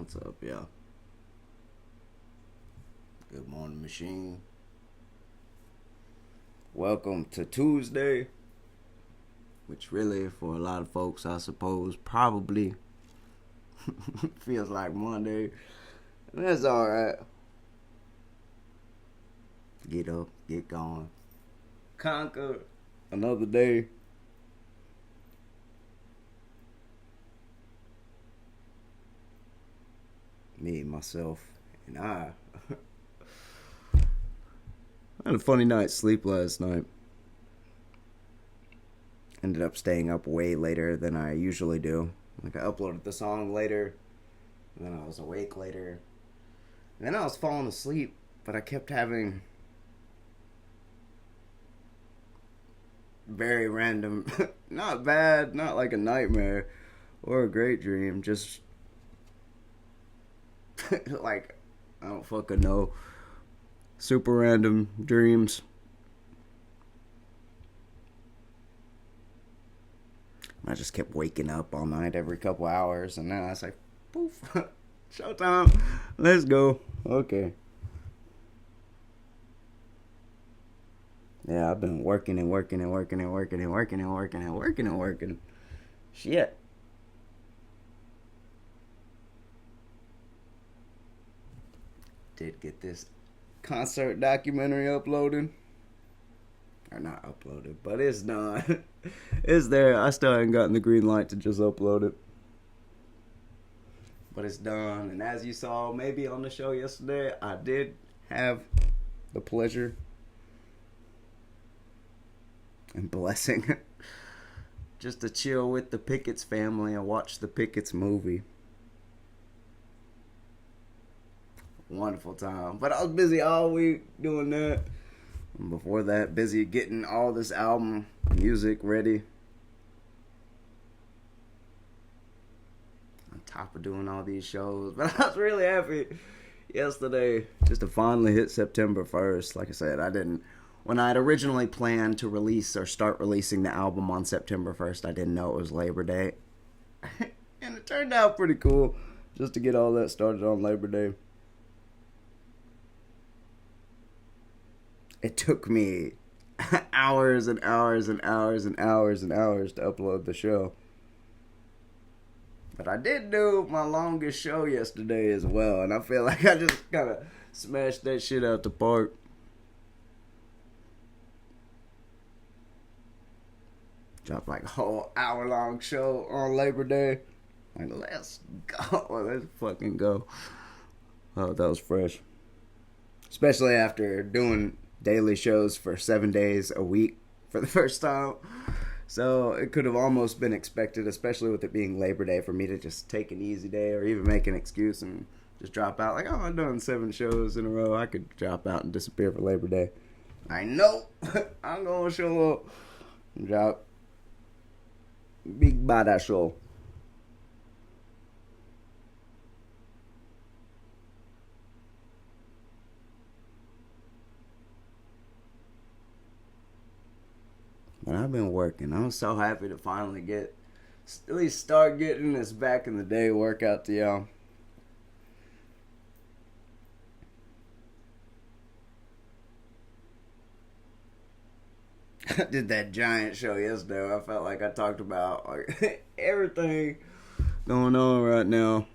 What's up, y'all? Good morning, machine. Welcome to Tuesday, which really, for a lot of folks, I suppose, probably feels like Monday. And that's alright. Get up, get going. Conquer another day. Me, myself, and I. I had a funny night's sleep last night. Ended up staying up way later than I usually do. Like, I uploaded the song later, and then I was awake later. And then I was falling asleep, but I kept having very random, not bad, not like a nightmare or a great dream, just like, I don't fucking know, super random dreams. I just kept waking up all night every couple hours, and then I was like, poof, showtime, let's go. Okay. Yeah, I've been working and working and working and working and working and working and working and working. Shit. Did get this concert documentary uploaded. Or not uploaded, but it's done. It's there. I still haven't gotten the green light to just upload it. But it's done. And as you saw maybe on the show yesterday, I did have the pleasure and blessing just to chill with the Pickets family and watch the Pickets movie. Wonderful time. But I was busy all week doing that. And before that, busy getting all this album music ready. On top of doing all these shows. But I was really happy yesterday just to finally hit September 1st. Like I said, when I had originally planned to release or start releasing the album on September 1st, I didn't know it was Labor Day. And it turned out pretty cool just to get all that started on Labor Day. It took me hours and hours and hours and hours and hours to upload the show. But I did do my longest show yesterday as well, and I feel like I just kind of smashed that shit out the park. Dropped like a whole hour-long show on Labor Day. Like, let's go. Let's fucking go. Oh, that was fresh. Especially after doing daily shows for 7 days a week for the first time. So it could have almost been expected, especially with it being Labor Day, for me to just take an easy day or even make an excuse and just drop out. Like, oh, I've done 7 shows in a row. I could drop out and disappear for Labor Day. I know. I'm going to show up and drop big bada show. But I've been working. I'm so happy to finally at least start getting this back in the day workout to y'all. I did that giant show yesterday. I felt like I talked about like everything going on right now.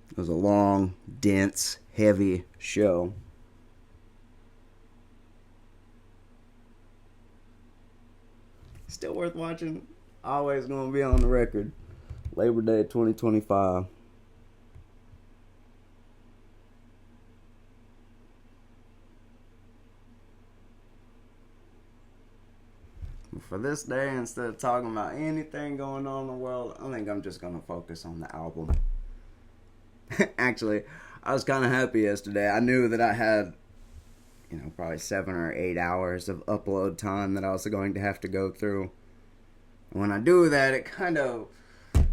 It was a long, dense, heavy show. Still worth watching. Always gonna be on the record. Labor Day 2025. For this day, instead of talking about anything going on in the world, I think I'm just gonna focus on the album. Actually, I was kind of happy yesterday. I knew that I had, probably 7 or 8 hours of upload time that I was going to have to go through. And when I do that, it kind of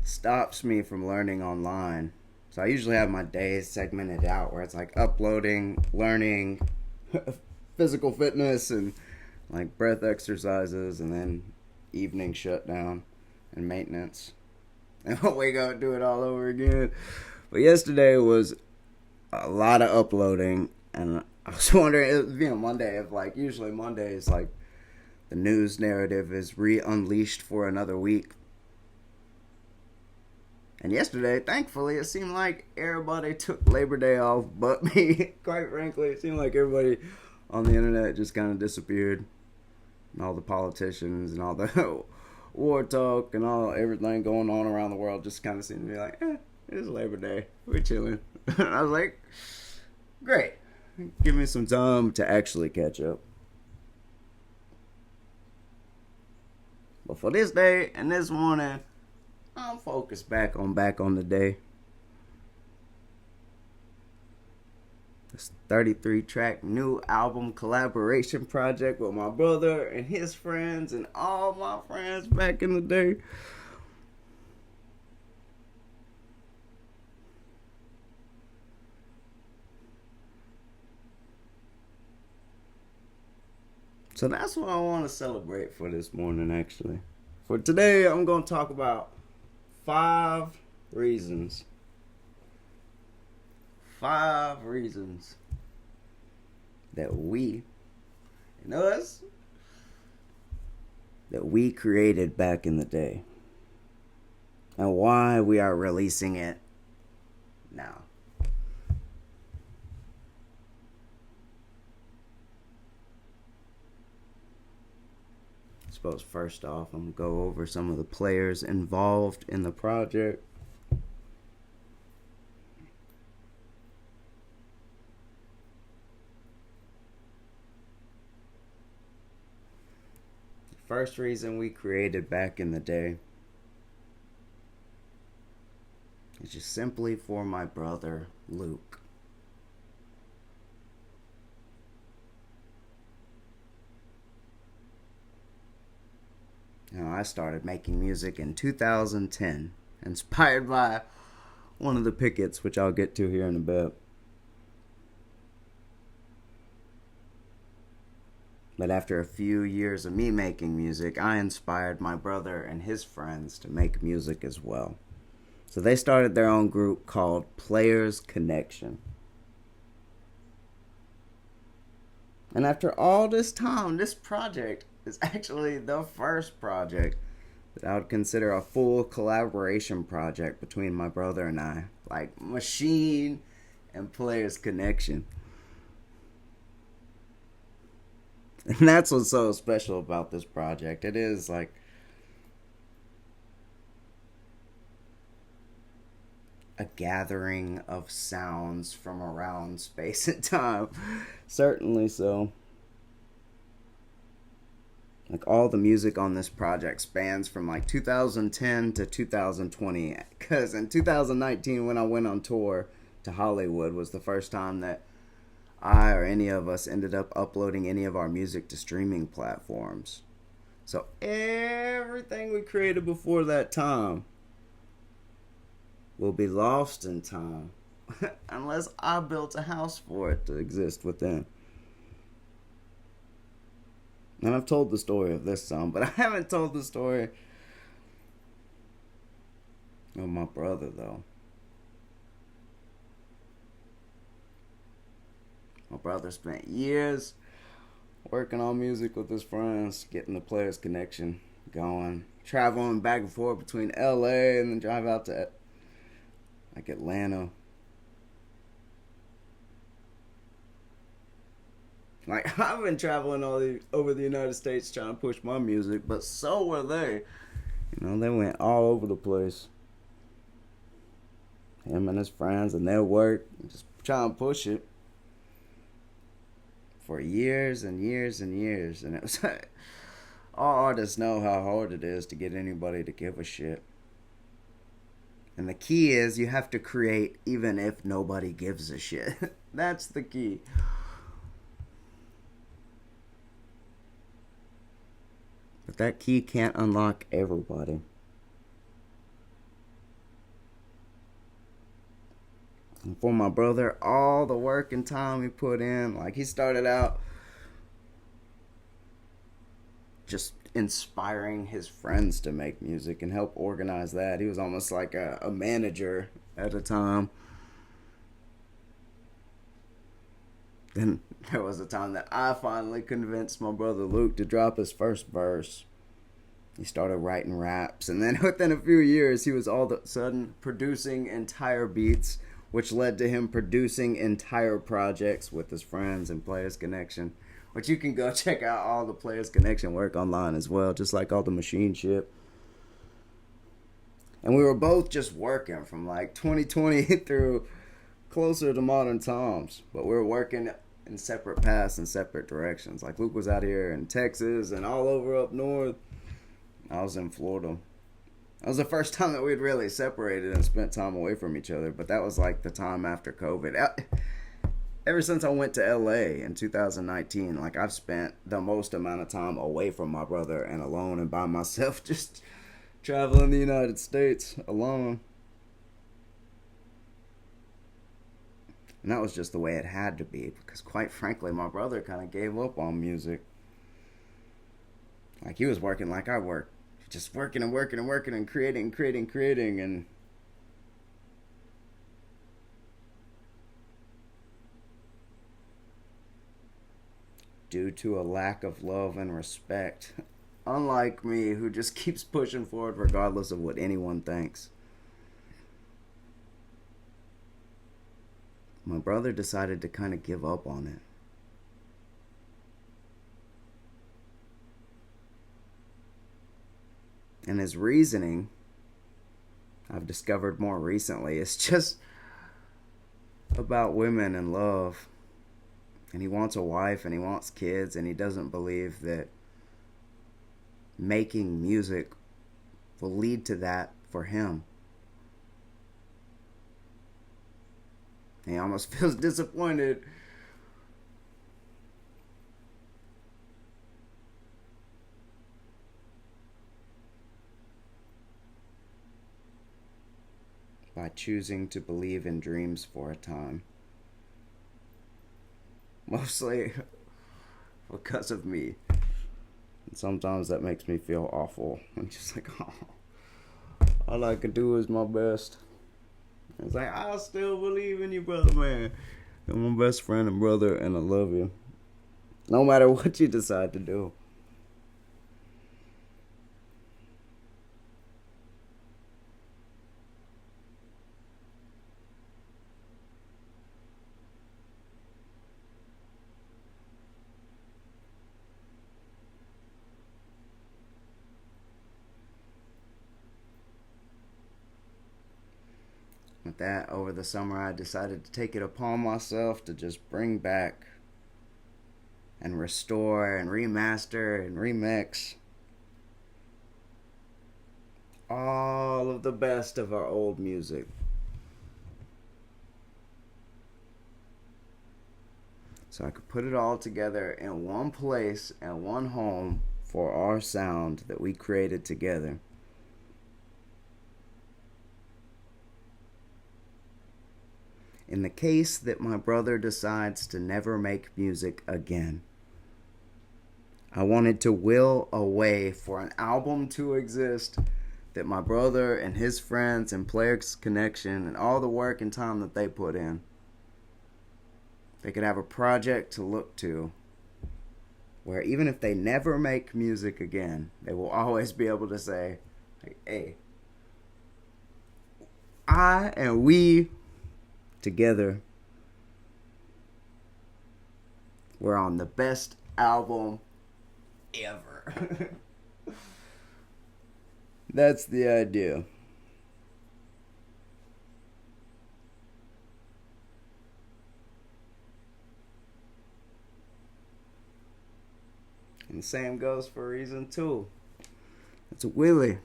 stops me from learning online. So I usually have my days segmented out where it's like uploading, learning, physical fitness, and like breath exercises, and then evening shutdown and maintenance. and I'll wake up and do it all over again. But yesterday was a lot of uploading, and I was wondering, it was being Monday, if like usually Monday is like the news narrative is re-unleashed for another week. And yesterday, thankfully, it seemed like everybody took Labor Day off but me. Quite frankly, it seemed like everybody on the internet just kind of disappeared. And all the politicians and all the war talk and all everything going on around the world just kind of seemed to be like, it's Labor Day. We're chilling. And I was like, great. Give me some time to actually catch up. But for this day and this morning, I'm focused back on the day. This 33-track new album collaboration project with my brother and his friends and all my friends back in the day. So that's what I want to celebrate for this morning, actually. For today, I'm going to talk about 5 reasons. 5 reasons that we, and us, that we created back in the day. And why we are releasing it now. I suppose first off, I'm going to go over some of the players involved in the project. The first reason we created back in the day is just simply for my brother, Luke. Now, I started making music in 2010, inspired by one of the Pickets, which I'll get to here in a bit. But after a few years of me making music, I inspired my brother and his friends to make music as well. So they started their own group called Playaz Connection. And after all this time, this project is actually the first project that I would consider a full collaboration project between my brother and I. Like Machine and Playaz Connection. And that's what's so special about this project. It is like a gathering of sounds from around space and time. Certainly so. Like all the music on this project spans from like 2010 to 2020. Because in 2019, when I went on tour to Hollywood, was the first time that I or any of us ended up uploading any of our music to streaming platforms. So everything we created before that time will be lost in time unless I built a house for it to exist within. And I've told the story of this song, but I haven't told the story of my brother, though. My brother spent years working on music with his friends, getting the Playaz Connection going, traveling back and forth between LA and then drive out to like Atlanta. Like, I've been traveling over the United States trying to push my music, but so were they. You know, they went all over the place. Him and his friends and their work, just trying to push it for years and years and years. And it was like, all artists know how hard it is to get anybody to give a shit. And the key is you have to create even if nobody gives a shit. That's the key. But that key can't unlock everybody. And for my brother, all the work and time he put in, like he started out just inspiring his friends to make music and help organize that. He was almost like a manager at a time. Then there was a time that I finally convinced my brother Luke to drop his first verse. He started writing raps, and then within a few years, he was all of a sudden producing entire beats, which led to him producing entire projects with his friends and Playaz Connection, which you can go check out all the Playaz Connection work online as well, just like all the machine shit. And we were both just working from like 2020 through closer to modern times, but we were working in separate paths and separate directions. Like Luke was out here in Texas and all over up north. I was in Florida. That was the first time that we'd really separated and spent time away from each other, but that was like the time after COVID. Ever since I went to LA in 2019, like I've spent the most amount of time away from my brother and alone and by myself, just traveling the United States alone. And that was just the way it had to be, because quite frankly, my brother kind of gave up on music. Like he was working like I worked. Just working and working and working and creating and due to a lack of love and respect, unlike me, who just keeps pushing forward regardless of what anyone thinks. My brother decided to kind of give up on it. And his reasoning, I've discovered more recently, is just about women and love. And he wants a wife and he wants kids, and he doesn't believe that making music will lead to that for him. He almost feels disappointed by choosing to believe in dreams for a time. Mostly because of me. And sometimes that makes me feel awful. I'm just like, oh, all I can do is my best. It's like, I still believe in you, brother, man. You're my best friend and brother, and I love you. No matter what you decide to do. With that, over the summer, I decided to take it upon myself to just bring back and restore and remaster and remix all of the best of our old music. So I could put it all together in one place and one home for our sound that we created together. In the case that my brother decides to never make music again, I wanted to will a way for an album to exist that my brother and his friends and Playaz Connection and all the work and time that they put in, they could have a project to look to where even if they never make music again, they will always be able to say, hey, I and we together we're on the best album ever. That's the idea. And the same goes for Reason 2. It's Wille,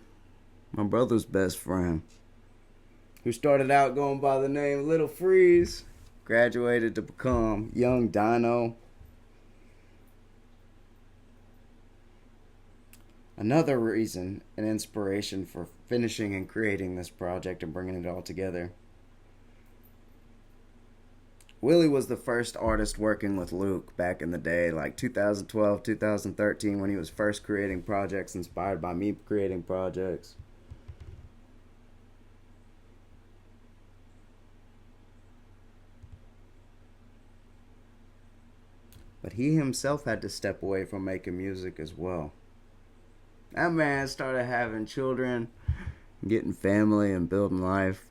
my brother's best friend, who started out going by the name Little Freeze, graduated to become Young Dyno. Another reason and inspiration for finishing and creating this project and bringing it all together Willie was the first artist working with Luke back in the day, like 2012, 2013, when he was first creating projects inspired by me creating projects. But he himself had to step away from making music as well. That man started having children, getting family, and building life.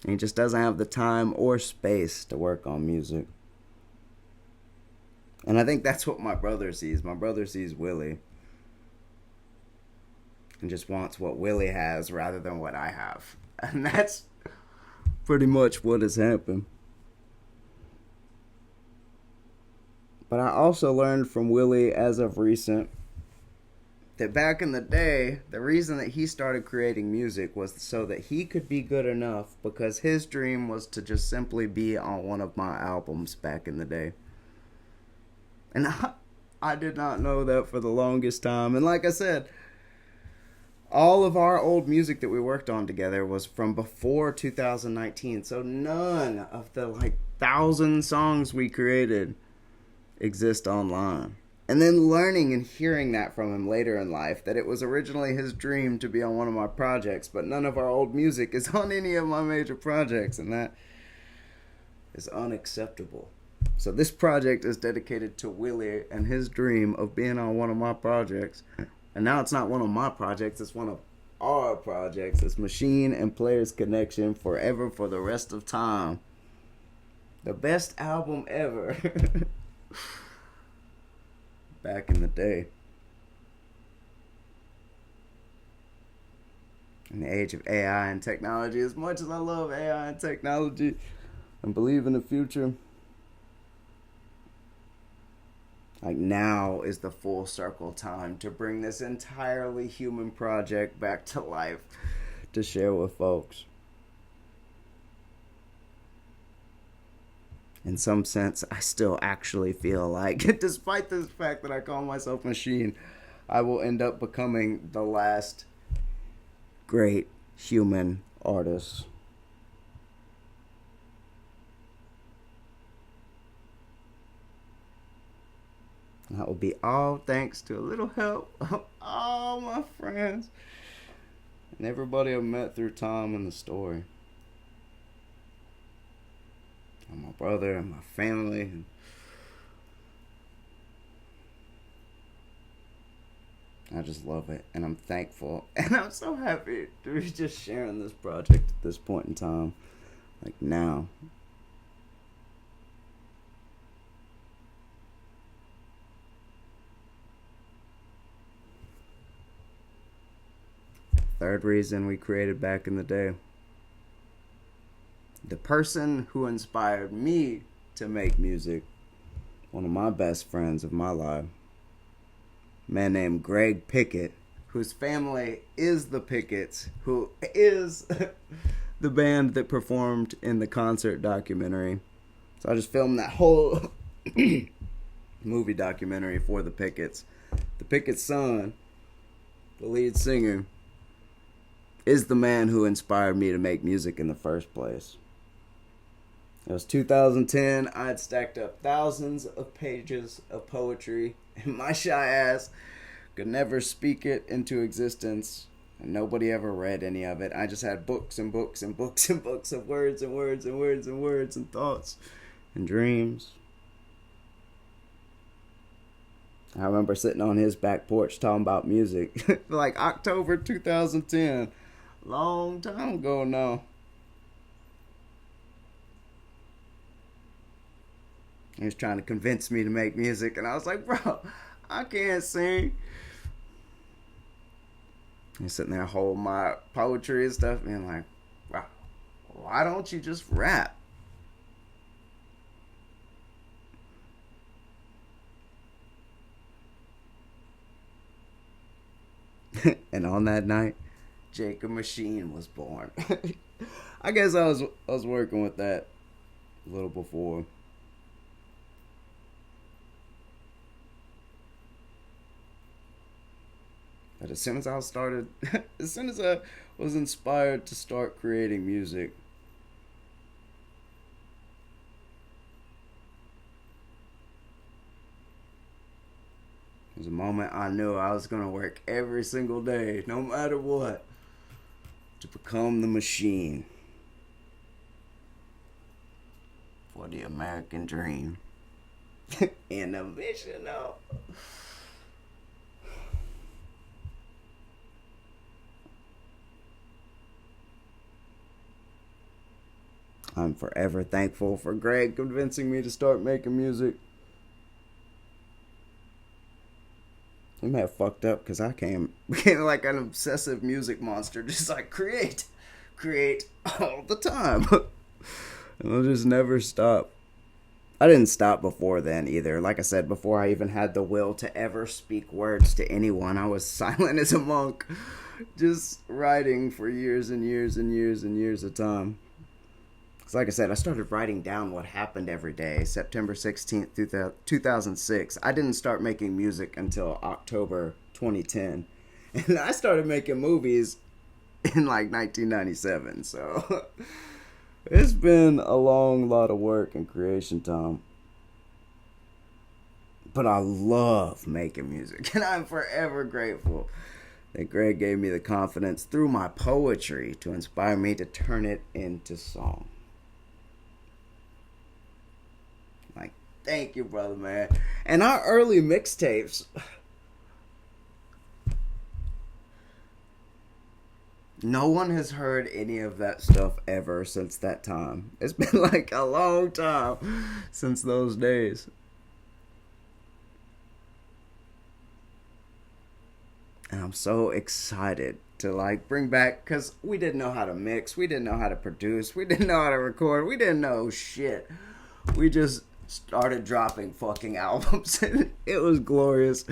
He just doesn't have the time or space to work on music. And I think that's what my brother sees. My brother sees Willie and just wants what Willie has rather than what I have. And that's pretty much what has happened. But I also learned from Willie as of recent that back in the day, the reason that he started creating music was so that he could be good enough, because his dream was to just simply be on one of my albums back in the day. And I did not know that for the longest time. And like I said, all of our old music that we worked on together was from before 2019. So none of the 1,000 songs we created exist online. And then learning and hearing that from him later in life, that it was originally his dream to be on one of my projects, but none of our old music is on any of my major projects, and that is unacceptable. So this project is dedicated to Willie and his dream of being on one of my projects. And now it's not one of my projects, it's one of our projects. It's Machine and Players Connection, forever, for the rest of time. The best album ever. Back in the day. In the age of AI and technology, as much as I love AI and technology and believe in the future, now is the full circle time to bring this entirely human project back to life to share with folks. In some sense, I still actually feel like, despite the fact that I call myself Machine, I will end up becoming the last great human artist. And that will be all thanks to a little help of all my friends and everybody I've met through Tom and the story. And my brother and my family. And I just love it. And I'm thankful. And I'm so happy to be just sharing this project at this point in time. Now. Third reason we created back in the day. The person who inspired me to make music, one of my best friends of my life, a man named Greg Pickett, whose family is the Pickets, who is the band that performed in the concert documentary. So I just filmed that whole movie documentary for the Pickets. The Pickets' son, the lead singer, is the man who inspired me to make music in the first place. It was 2010. I had stacked up thousands of pages of poetry, and my shy ass could never speak it into existence, and nobody ever read any of it. I just had books and books and books and books of words and words and words and words and thoughts and dreams. I remember sitting on his back porch talking about music. October 2010. Long time ago now. He was trying to convince me to make music, and I was like, bro, I can't sing. He's sitting there holding my poetry and stuff, being like, wow, why don't you just rap? And on that night, Jacob Machine was born. I guess I was working with that a little before. But as soon as I was inspired to start creating music, was a moment I knew I was going to work every single day, no matter what, to become the machine for the American dream. And the vision, though. I'm forever thankful for Greg convincing me to start making music. He may have fucked up because I became like an obsessive music monster, just like create all the time. And I'll just never stop. I didn't stop before then either. Like I said, before I even had the will to ever speak words to anyone, I was silent as a monk, just writing for years and years and years and years of time. Like I said, I started writing down what happened every day. September 16th, 2006. I didn't start making music until October 2010. And I started making movies in like 1997. So it's been a long lot of work and creation time. But I love making music. And I'm forever grateful that Greg gave me the confidence through my poetry to inspire me to turn it into song. Thank you, brother, man. And our early mixtapes, no one has heard any of that stuff ever since that time. It's been like a long time since those days. And I'm so excited to like bring back, because we didn't know how to mix, we didn't know how to produce, we didn't know how to record, we didn't know shit. We just started dropping fucking albums, and it was glorious,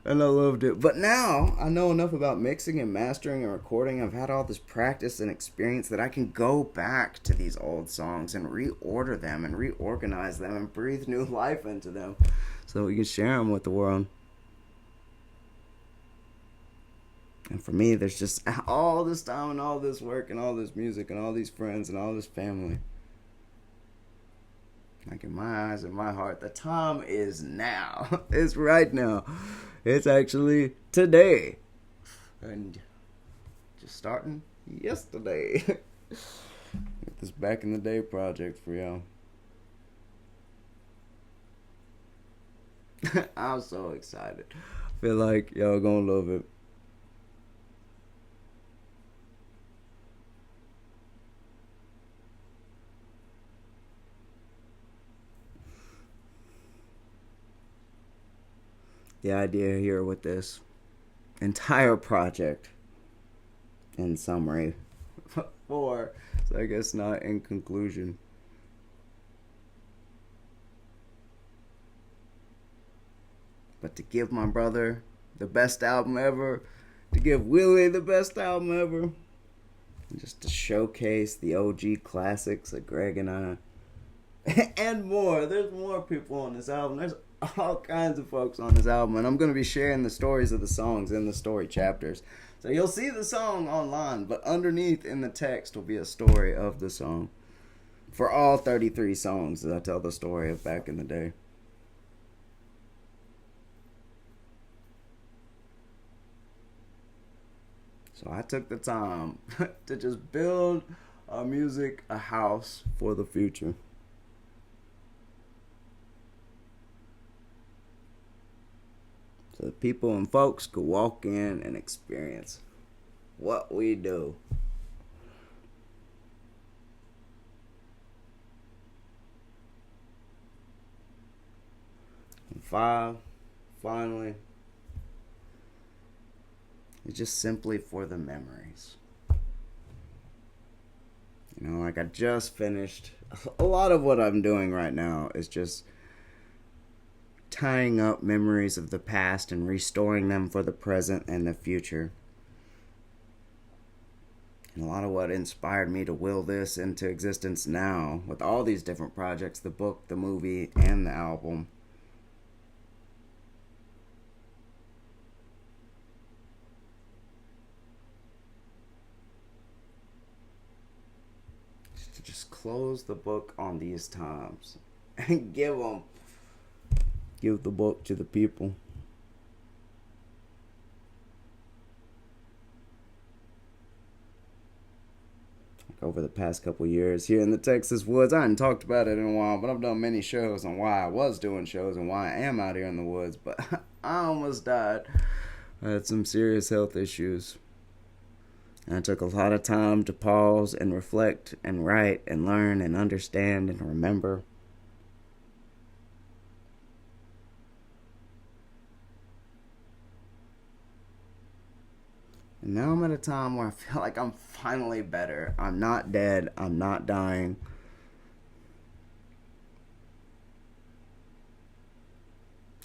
and I loved it. But now I know enough about mixing and mastering and recording. I've had all this practice and experience that I can go back to these old songs and reorder them and reorganize them and breathe new life into them so we can share them with the world. And for me, there's just all this time and all this work and all this music and all these friends and all this family. Like in my eyes and my heart, the time is now. It's right now. It's actually today. And just starting yesterday. Get this back in the day project for y'all. I'm so excited. I feel like y'all gonna love it. The idea here with this entire project, in summary, so I guess not in conclusion, but to give my brother the best album ever, to give Wille the best album ever, and just to showcase the OG classics of Greg and I, and more. There's more people on this album. There's all kinds of folks on this album, and I'm going to be sharing the stories of the songs in the story chapters. So you'll see the song online, but underneath in the text will be a story of the song. For all 33 songs that I tell the story of back in the day. So I took the time to just build music a house for the future. So that people and folks could walk in and experience what we do. And finally, it's just simply for the memories. You know, like I just finished. A lot of what I'm doing right now is just tying up memories of the past and restoring them for the present and the future. And a lot of what inspired me to will this into existence now, with all these different projects, the book, the movie, and the album, is to just close the book on these times and give the book to the people. over the past couple years here in the Texas woods. I hadn't talked about it in a while, but I've done many shows on why I was doing shows and why I am out here in the woods. But I almost died. I had some serious health issues. And it took a lot of time to pause and reflect and write and learn and understand and remember. And now I'm at a time where I feel like I'm finally better. I'm not dead. I'm not dying.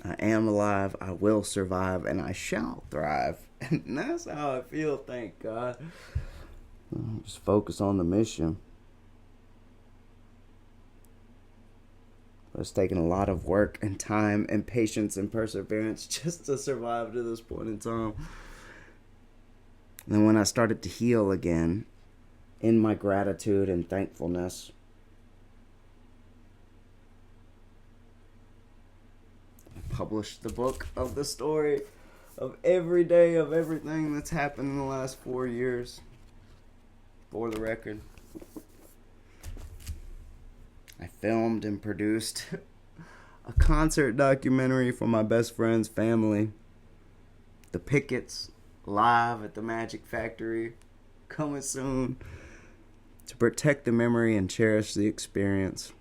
I am alive. I will survive. And I shall thrive. And that's how I feel, thank God. Just focus on the mission. But it's taken a lot of work and time and patience and perseverance just to survive to this point in time. And then when I started to heal again, in my gratitude and thankfulness, I published the book of the story of every day of everything that's happened in the last 4 years. For the record, I filmed and produced a concert documentary for my best friend's family. The Pickets, live at the Magic Factory, coming soon, to protect the memory and cherish the experience,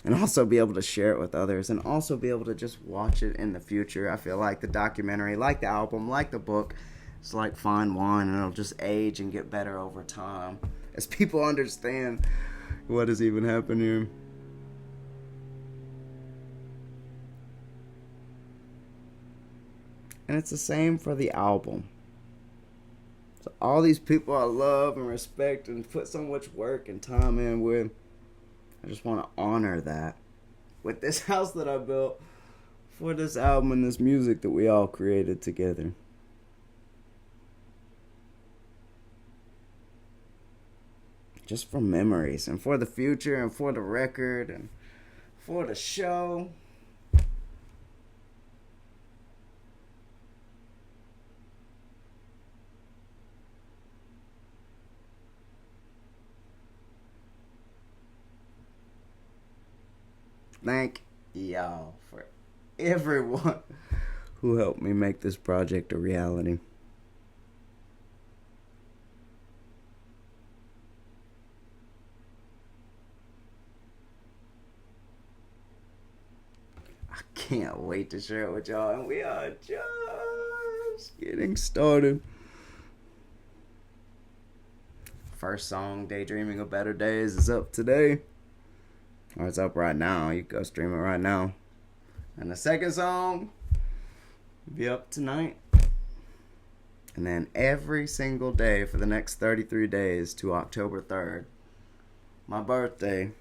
and also be able to share it with others, and also be able to just watch it in the future. I feel like the documentary, like the album, like the book, it's like fine wine, and it'll just age and get better over time as people understand what has even happened here. And it's the same for the album. So all these people I love and respect and put so much work and time in with, I just want to honor that with this house that I built for this album and this music that we all created together. Just for memories and for the future and for the record and for the show. Thank y'all for everyone who helped me make this project a reality. I can't wait to share it with y'all, and we are just getting started. First song, Daydreaming of Better Days, is up today. Or it's up right now. You can go stream it right now. And the second song will be up tonight. And then every single day for the next 33 days to October 3rd, my birthday,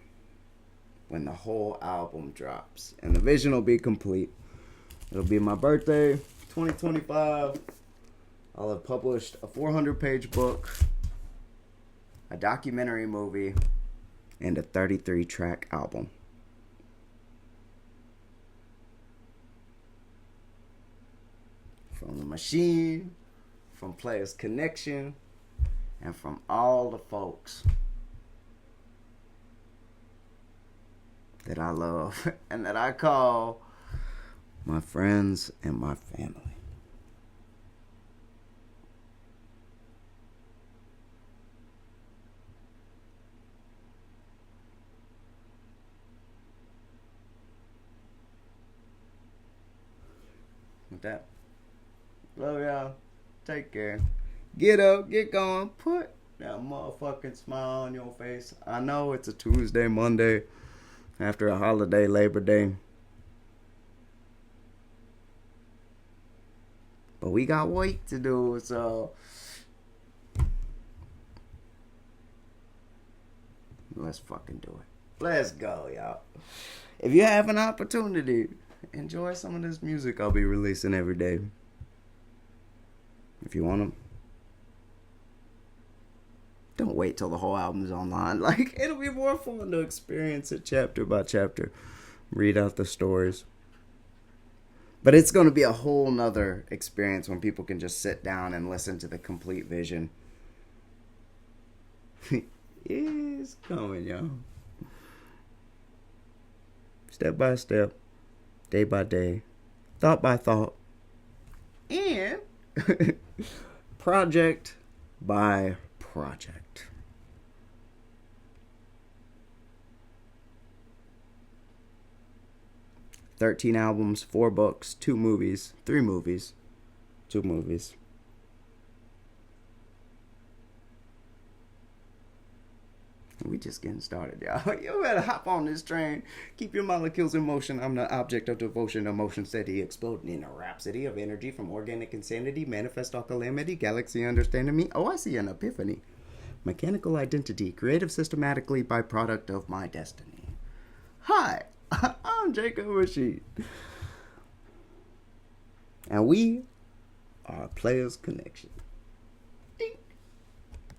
when the whole album drops. And the vision will be complete. It'll be my birthday, 2025. I'll have published a 400-page book, a documentary movie, and a 33-track album. From the machine, from Playaz Connection, and from all the folks that I love and that I call my friends and my family. With that, love y'all. Take care. Get up, get going. Put that motherfucking smile on your face. I know it's a Tuesday, Monday, after a holiday, Labor Day. But we got work to do, so let's fucking do it. Let's go, y'all. If you have an opportunity, enjoy some of this music I'll be releasing every day. If you want them, don't wait till the whole album's online. Like, it'll be more fun to experience it chapter by chapter. Read out the stories. But it's going to be a whole nother experience when people can just sit down and listen to the complete vision. is coming, y'all. Step by step, day by day, thought by thought, and project by project. "13 albums, 4 books, 2 movies, 3 movies, 2 movies." We just getting started, y'all. You better hop on this train. Keep your molecules in motion. I'm the object of devotion. Emotion steady, exploding in a rhapsody of energy from organic insanity. Manifest all calamity. Galaxy understanding me. Oh, I see an epiphany. Mechanical identity. Creative systematically byproduct of my destiny. Hi, I'm Jacob Rashid. And we are Playaz Connection.